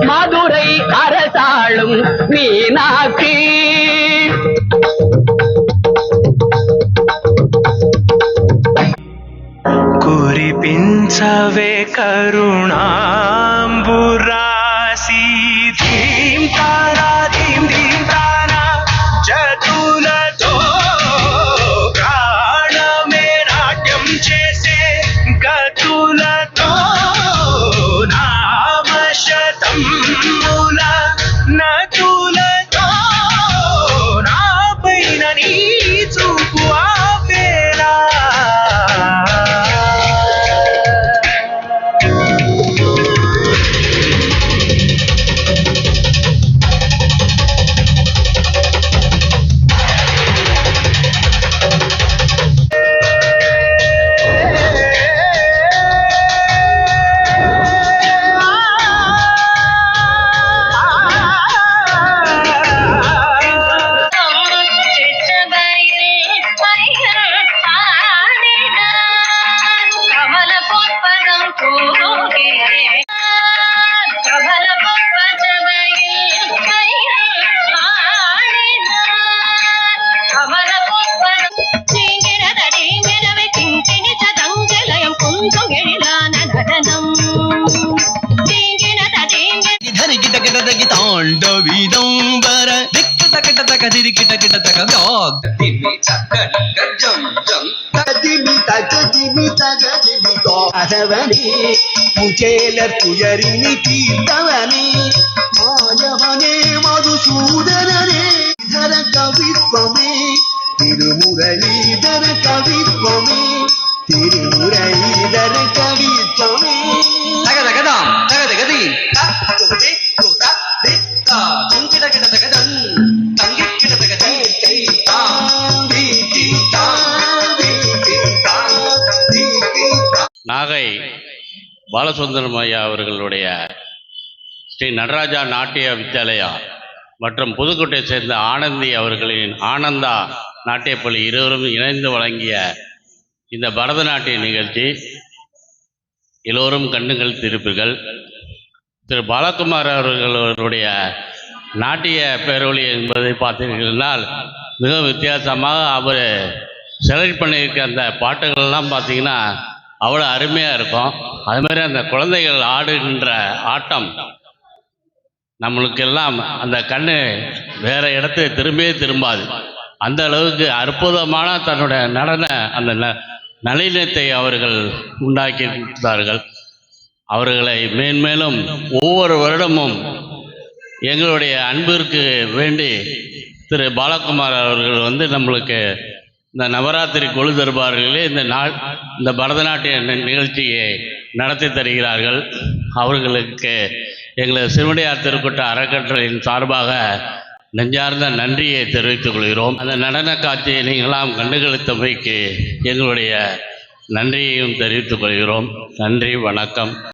மதுரை அரசாளும் மீனாட்சி కురిపించవే కరుణాంబురాసి ధీం తారా ధీం ధీం తారా జతులతో ప్రాణమే నాట్యం చేసే గతులతో నామశతం మూల నతులతో నా పైన నీ చూపు ఆపేరా. தாண்டவிதம்பர திக்கிட்ட கிட்ட தக்க திரிக்கிட்ட கிட்ட தக்க திமி தக்க ஜம் ஜம் திமி தக்க அதவனே முச்சேலர் துயரினி தீர்த்தவனே மாயவனே மதுசூதனனே இதர கவித்வமே திருமுரளீதர கவித்வமே திருமுரளீதர கவித்வமே தகதகதாம் தகதகதி நாகை பாலசுந்தரம் ஐயா அவர்களுடைய ஸ்ரீ நடராஜா நாட்டிய வித்யாலயா மற்றும் புதுக்கோட்டையை சேர்ந்த ஆனந்தி அவர்களின் ஆனந்தா நாட்டியப்பள்ளி இருவரும் இணைந்து வழங்கிய இந்த பரதநாட்டிய நிகழ்ச்சி எல்லோரும் கண்டுகள் திருப்பீர்கள். திரு பாலகுமார் அவர்களுடைய நாட்டிய பேரொளி என்பதை பார்த்தீர்கள்னால் மிக வித்தியாசமாக அவர் செலக்ட் பண்ணியிருக்க அந்த பாட்டுகள்லாம் பார்த்தீங்கன்னா அவ்வளோ அருமையாக இருக்கும். அதுமாதிரி அந்த குழந்தைகள் ஆடுகின்ற ஆட்டம் நம்மளுக்கெல்லாம் அந்த கண்ணு வேறு இடத்துக்கு திரும்பாது. அந்த அளவுக்கு அற்புதமான தன்னுடைய நடன அந்த நளினத்தை அவர்கள் உண்டாக்கி கொடுத்தார்கள். அவர்களை மேன்மேலும் ஒவ்வொரு வருடமும் எங்களுடைய அன்பிற்கு வேண்டி திரு பாலகுமார் அவர்கள் நம்மளுக்கு இந்த நவராத்திரி கொழு தர்பார்களிலே இந்த பரதநாட்டிய நிகழ்ச்சியை நடத்தி தருகிறார்கள். அவர்களுக்கு எங்களது சிறுவடையார் திருக்கூட்ட அறக்கட்டளையின் சார்பாக நெஞ்சார்ந்த நன்றியை தெரிவித்துக் கொள்கிறோம். அந்த நடன காட்சியை நீங்களாம் கண்டுகளித்தமைக்கு எங்களுடைய நன்றியையும் தெரிவித்துக் கொள்கிறோம். நன்றி, வணக்கம்.